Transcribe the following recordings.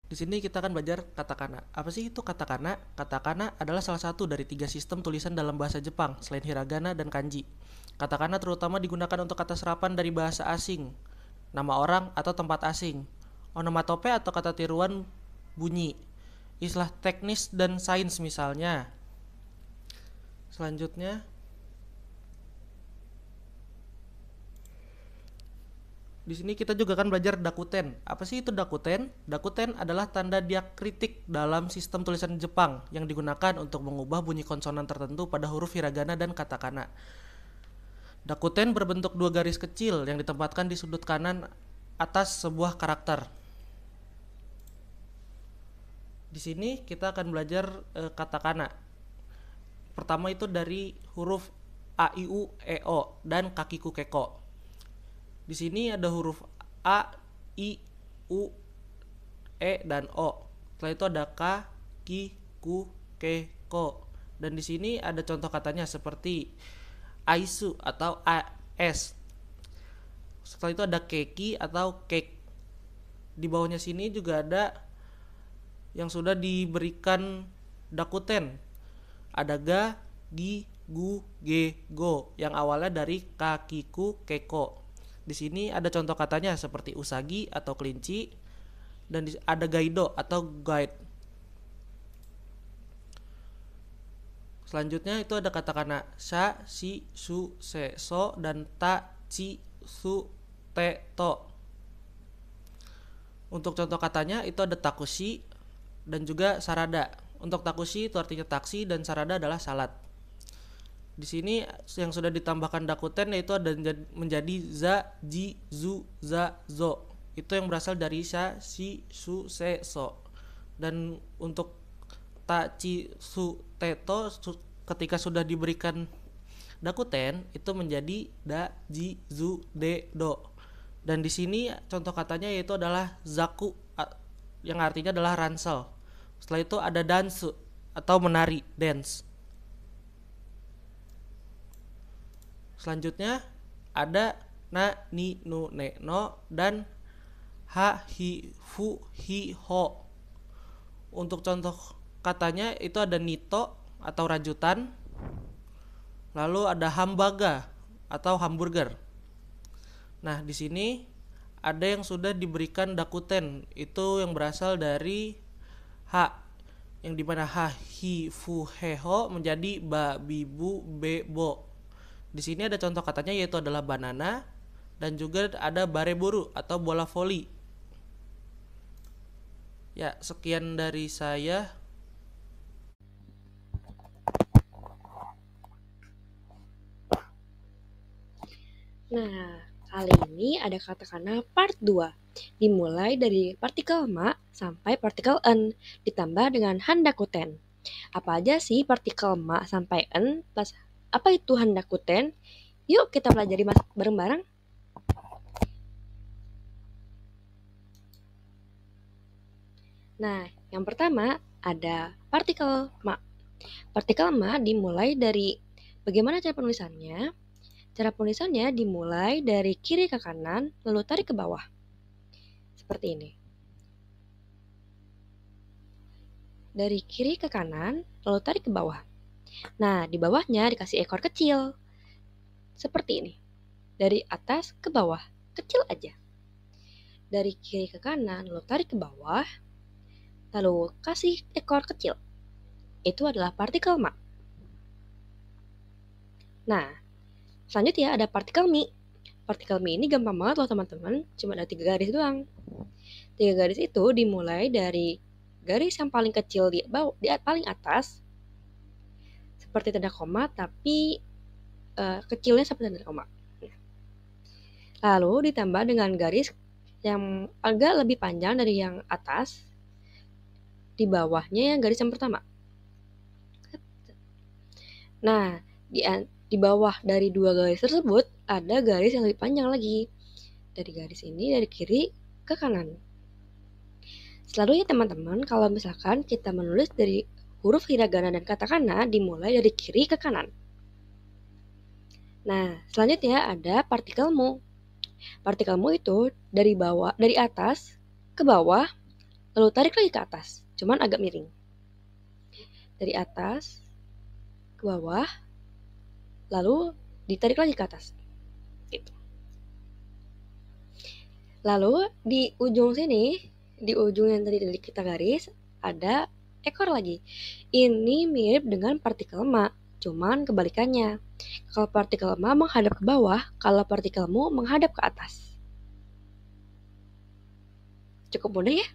Di sini kita akan belajar katakana. Apa sih itu katakana? Katakana adalah salah satu dari 3 sistem tulisan dalam bahasa Jepang, selain hiragana dan kanji. Katakana terutama digunakan untuk kata serapan dari bahasa asing, nama orang atau tempat asing, onomatope atau kata tiruan bunyi, istilah teknis dan sains misalnya. Selanjutnya, di sini kita juga akan belajar dakuten. Apa sih itu dakuten? Dakuten adalah tanda diakritik dalam sistem tulisan Jepang yang digunakan untuk mengubah bunyi konsonan tertentu pada huruf hiragana dan katakana. Dakuten berbentuk 2 garis kecil yang ditempatkan di sudut kanan atas sebuah karakter. Di sini kita akan belajar katakana. Pertama itu dari huruf A, I, U, E, O dan kakiku keko. Di sini ada huruf A, I, U, E dan O. Setelah itu ada K, Ki, Ku, Ke, Ko. Dan di sini ada contoh katanya seperti Aisu atau AS. Setelah itu ada Keki atau Cake. Di bawahnya sini juga ada yang sudah diberikan dakuten. Ada Ga, Gi, Gu, Ge, Go yang awalnya dari kakiku keko. Di sini ada contoh katanya seperti usagi atau kelinci dan ada gaido atau guide. Selanjutnya itu ada katakana sha, shi, su, se, so dan ta, chi, su, te, to. Untuk contoh katanya itu ada takushi dan juga sarada. Untuk takushi itu artinya taksi dan sarada adalah salad. Di sini yang sudah ditambahkan dakuten yaitu ada menjadi za, ji, zu, za, zo. Itu yang berasal dari sha, shi, su, se, so. Dan untuk ta, chi, su, te, to ketika sudah diberikan dakuten itu menjadi da, ji, zu, de, do. Dan di sini contoh katanya yaitu adalah zaku yang artinya adalah ransel. Setelah itu ada dansu atau menari, dance. Selanjutnya ada na, ni, nu, ne, no dan ha, hi, fu, hi, ho. Untuk contoh katanya itu ada nito atau rajutan. Lalu ada hambaga atau hamburger. Nah, di sini ada yang sudah diberikan dakuten, itu yang berasal dari ha, yang dimana ha, hi, fu, he, ho menjadi ba, bi, bu, be, bo. Di sini ada contoh katanya yaitu adalah banana dan juga ada bareburu atau bola voli. Ya, sekian dari saya. Nah, kali ini ada katakana part 2. Dimulai dari partikel ma sampai partikel en, ditambah dengan handakuten. Apa aja sih partikel ma sampai en plus apa itu handakuten? Yuk kita pelajari bareng-bareng. Nah, yang pertama ada partikel ma. Partikel ma dimulai dari bagaimana cara penulisannya? Cara penulisannya dimulai dari kiri ke kanan, lalu tarik ke bawah. Seperti ini. Dari kiri ke kanan, lalu tarik ke bawah. Nah, di bawahnya dikasih ekor kecil. Seperti ini. Dari atas ke bawah, kecil aja. Dari kiri ke kanan, lalu tarik ke bawah, lalu kasih ekor kecil. Itu adalah partikel ma. Nah, selanjutnya ada partikel mi. Partikel mi ini gampang banget loh teman-teman, cuma ada 3 garis doang. 3 garis itu dimulai dari garis yang paling kecil di paling atas, seperti tanda koma, tapi kecilnya seperti tanda koma. Lalu ditambah dengan garis yang agak lebih panjang dari yang atas, di bawahnya yang garis yang pertama. Nah, di bawah dari 2 garis tersebut ada garis yang lebih panjang lagi. Dari garis ini dari kiri ke kanan. Selalu ya teman-teman, kalau misalkan kita menulis dari huruf hiragana dan katakana dimulai dari kiri ke kanan. Nah, selanjutnya ada partikel mu. Partikel mu itu dari atas ke bawah, lalu tarik lagi ke atas, cuman agak miring. Dari atas ke bawah, lalu ditarik lagi ke atas. Gitu. Lalu di ujung sini, di ujung yang tadi kita garis, ada ekor lagi. Ini mirip dengan partikel ma, cuman kebalikannya. Kalau partikel ma menghadap ke bawah, kalau partikel mu menghadap ke atas. Cukup mudah ya?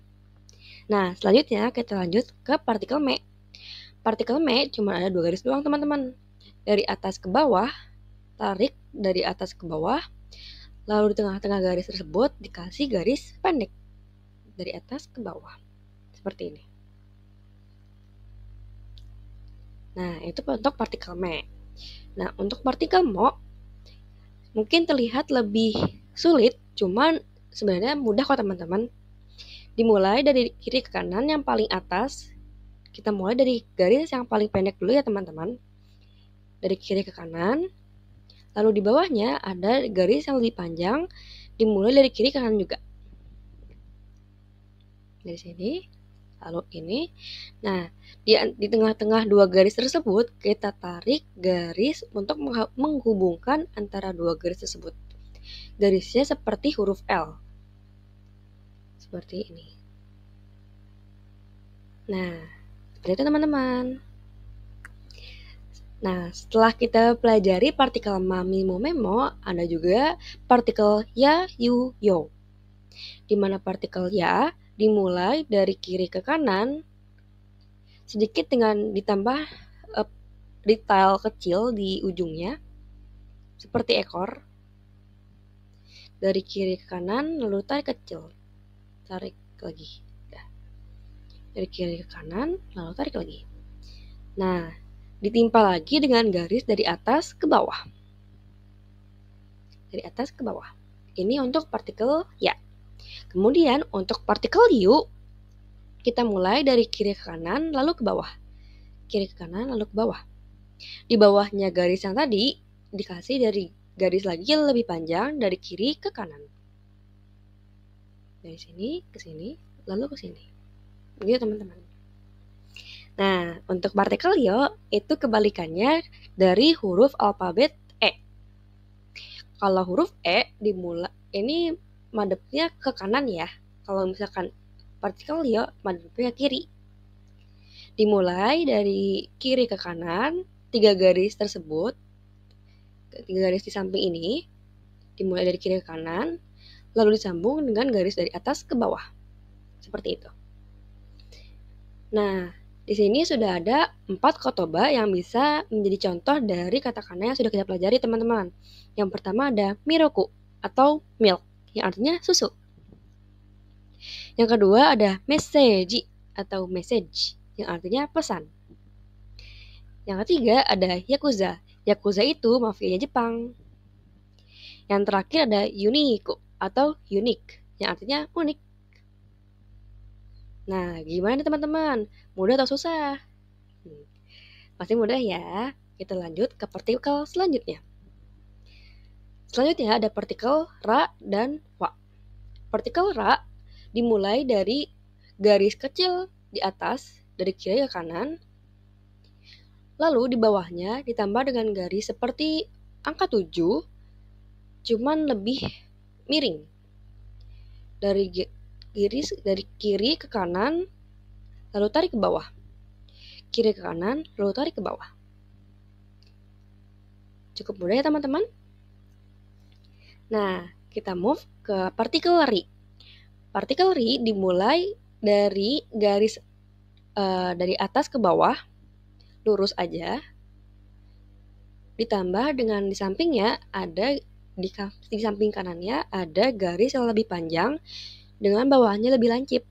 Nah, selanjutnya kita lanjut ke partikel me. Partikel me cuma ada 2 garis doang, teman-teman. Dari atas ke bawah, tarik dari atas ke bawah, lalu di tengah-tengah garis tersebut dikasih garis pendek dari atas ke bawah. Seperti ini. Nah, itu untuk partikel me. Nah, untuk partikel mo mungkin terlihat lebih sulit, cuman sebenarnya mudah kok teman-teman. Dimulai dari kiri ke kanan yang paling atas. Kita mulai dari garis yang paling pendek dulu ya teman-teman. Dari kiri ke kanan. Lalu di bawahnya ada garis yang lebih panjang. Dimulai dari kiri ke kanan juga. Dari sini. Lalu ini. Nah, di tengah-tengah 2 garis tersebut, kita tarik garis untuk menghubungkan antara 2 garis tersebut. Garisnya seperti huruf L. Seperti ini. Nah, seperti itu teman-teman. Nah, setelah kita pelajari partikel ma, mi, mo, memo, ada juga partikel ya, yu, yo. Di mana partikel ya dimulai dari kiri ke kanan, sedikit dengan ditambah detail kecil di ujungnya, seperti ekor. Dari kiri ke kanan, lalu tarik kecil. Tarik lagi. Dari kiri ke kanan, lalu tarik lagi. Nah, ditimpa lagi dengan garis dari atas ke bawah. Dari atas ke bawah. Ini untuk partikel ya. Kemudian untuk partikel yu, kita mulai dari kiri ke kanan, lalu ke bawah. Kiri ke kanan, lalu ke bawah. Di bawahnya garis yang tadi, dikasih dari garis lagi lebih panjang dari kiri ke kanan. Dari sini ke sini, lalu ke sini. Begitu teman-teman. Nah, untuk partikel yo, itu kebalikannya dari huruf alfabet E. Kalau huruf E dimulai, ini madepnya ke kanan ya. Kalau misalkan partikel yo, madepnya ke kiri. Dimulai dari kiri ke kanan, 3 garis tersebut, 3 garis di samping ini, dimulai dari kiri ke kanan, lalu disambung dengan garis dari atas ke bawah. Seperti itu. Nah, di sini sudah ada 4 kotoba yang bisa menjadi contoh dari katakana yang sudah kita pelajari teman-teman. Yang pertama ada miroku atau milk, yang artinya susu. Yang kedua ada meseji atau message, yang artinya pesan. Yang ketiga ada yakuza. Yakuza itu mafianya Jepang. Yang terakhir ada uniku atau unique, yang artinya unik. Nah, gimana teman-teman? Mudah atau susah? Masih mudah ya. Kita lanjut ke partikel selanjutnya. Selanjutnya ada partikel ra dan wa. Partikel ra dimulai dari garis kecil di atas, dari kiri ke kanan. Lalu di bawahnya ditambah dengan garis seperti angka 7, cuman lebih miring. Dari kiri ke kanan, lalu tarik ke bawah. Kiri ke kanan, lalu tarik ke bawah. Cukup mudah ya teman-teman? Nah, kita move ke partikel ri. Partikel ri dimulai dari garis dari atas ke bawah, lurus aja. Ditambah dengan di sampingnya ada di samping kanannya ada garis yang lebih panjang dengan bawahnya lebih lancip.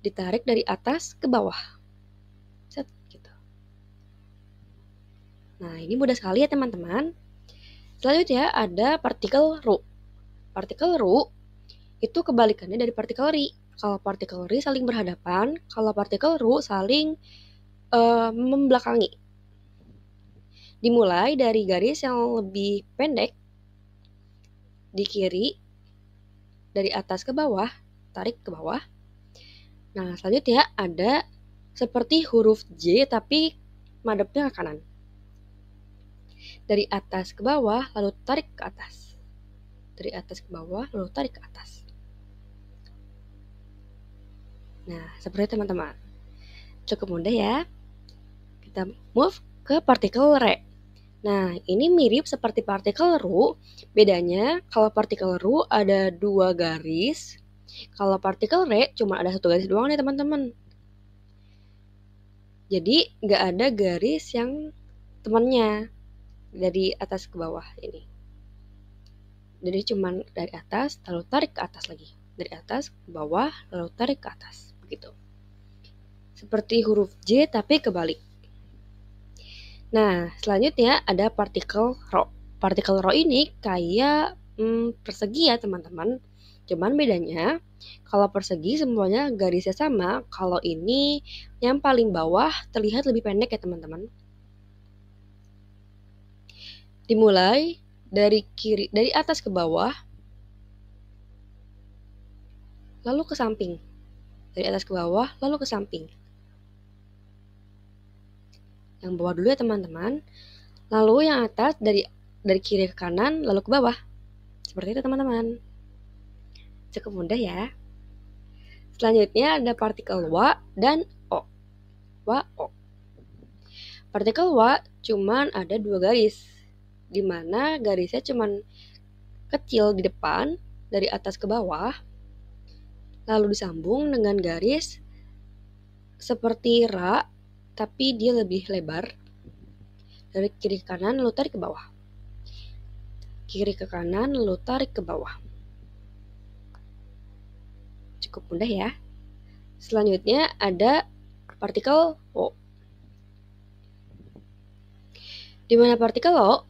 Ditarik dari atas ke bawah. Set, gitu. Nah, ini mudah sekali ya teman-teman. Selanjutnya ada partikel ru. Partikel ru itu kebalikannya dari partikel ri. Kalau partikel ri saling berhadapan, kalau partikel ru saling membelakangi. Dimulai dari garis yang lebih pendek di kiri, dari atas ke bawah, tarik ke bawah. Nah, selanjutnya ada seperti huruf J tapi madepnya ke kanan. Dari atas ke bawah, lalu tarik ke atas. Dari atas ke bawah, lalu tarik ke atas. Nah, seperti itu teman-teman. Cukup mudah ya. Kita move ke partikel re. Nah, ini mirip seperti partikel ru. Bedanya, kalau partikel ru ada 2 garis. Kalau partikel re cuma ada 1 garis doang nih teman-teman. Jadi, nggak ada garis yang temannya dari atas ke bawah ini. Jadi cuma dari atas, lalu tarik ke atas lagi. Dari atas ke bawah, lalu tarik ke atas. Begitu. Seperti huruf J tapi kebalik. Nah, selanjutnya ada partikel rho. Partikel rho ini kayak persegi ya teman-teman. Cuman bedanya, kalau persegi semuanya garisnya sama. Kalau ini yang paling bawah terlihat lebih pendek ya teman-teman. Dimulai dari atas ke bawah, lalu ke samping. Dari atas ke bawah, lalu ke samping. Yang bawah dulu ya teman-teman. Lalu yang atas dari kiri ke kanan, lalu ke bawah. Seperti itu teman-teman. Cukup mudah ya. Selanjutnya ada partikel wa dan o. Wa, o. Partikel wa cuman ada 2 garis. Dimana garisnya cuman kecil di depan, dari atas ke bawah. Lalu disambung dengan garis seperti ra, tapi dia lebih lebar. Dari kiri ke kanan, lalu tarik ke bawah. Kiri ke kanan, lalu tarik ke bawah. Cukup mudah ya. Selanjutnya ada partikel O. Di mana partikel O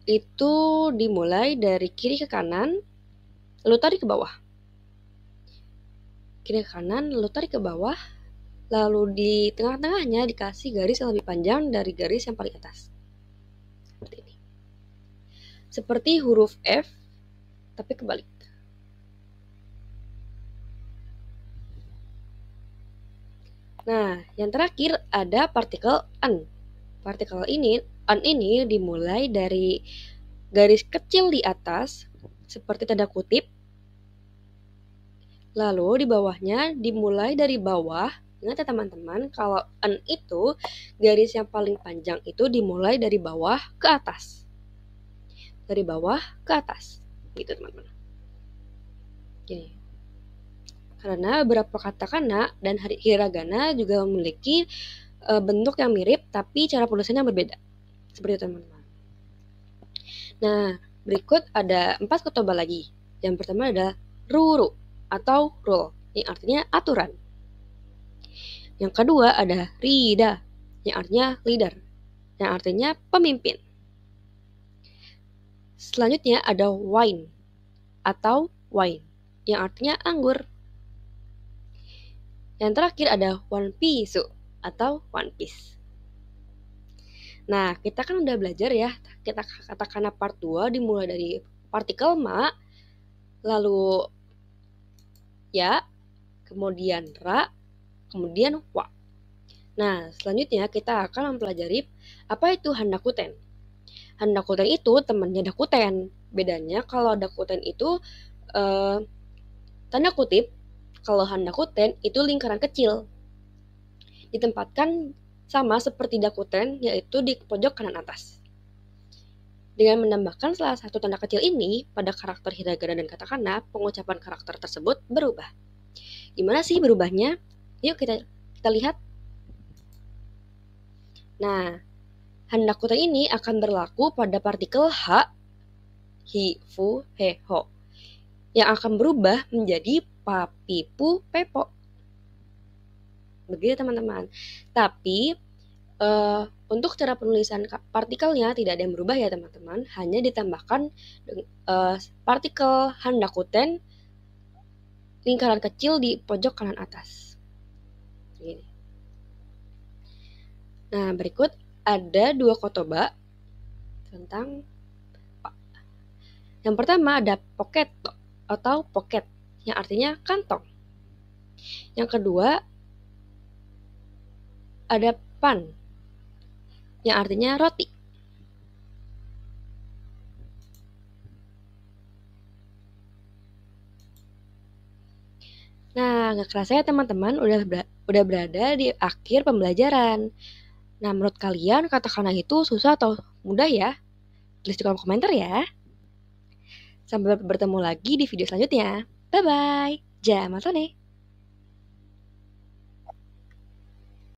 itu dimulai dari kiri ke kanan, lalu tarik ke bawah. Kiri ke kanan, lalu tarik ke bawah. Lalu di tengah-tengahnya dikasih garis yang lebih panjang dari garis yang paling atas. Seperti ini. Seperti huruf F, tapi kebalik. Nah, yang terakhir ada partikel N. Partikel N ini dimulai dari garis kecil di atas, seperti tanda kutip. Lalu di bawahnya dimulai dari bawah. Ingat ya teman-teman, kalau N itu garis yang paling panjang itu dimulai dari bawah ke atas. Dari bawah ke atas. Gitu teman-teman. Gini. Karena beberapa katakana dan hiragana juga memiliki bentuk yang mirip tapi cara penulisannya berbeda. Seperti itu teman-teman. Nah, berikut ada 4 kotoba lagi. Yang pertama ada ruru atau rule, yang artinya aturan. Yang kedua ada rida, yang artinya leader, yang artinya pemimpin. Selanjutnya ada wine atau wine, yang artinya anggur. Yang terakhir ada one piece atau one piece. Nah, kita kan udah belajar ya, kita katakana part 2 dimulai dari partikel ma, lalu ya, kemudian ra, kemudian wa. Nah, selanjutnya kita akan mempelajari apa itu handakuten. Handakuten itu temannya dakuten. Bedanya kalau dakuten itu tanda kutip, kalau handakuten itu lingkaran kecil. Ditempatkan sama seperti dakuten, yaitu di pojok kanan atas. Dengan menambahkan salah satu tanda kecil ini pada karakter hiragana dan katakana, pengucapan karakter tersebut berubah. Gimana sih berubahnya? Yuk kita lihat. Nah, handakuten ini akan berlaku pada partikel H, hi, fu, he, ho, yang akan berubah menjadi pa, pi, pu, pepo. Begitu teman-teman. Tapi untuk cara penulisan partikelnya tidak ada yang berubah ya teman-teman. Hanya ditambahkan partikel handakuten lingkaran kecil di pojok kanan atas. Gini. Nah, berikut ada 2 kotoba tentang yang pertama ada pocket atau pocket, yang artinya kantong. Yang kedua, ada pan, yang artinya roti. Nah, nggak kerasa ya teman-teman, udah berada di akhir pembelajaran. Nah, menurut kalian katakana itu susah atau mudah ya? Tulis di kolom komentar ya. Sampai bertemu lagi di video selanjutnya. Bye-bye. Jamasone.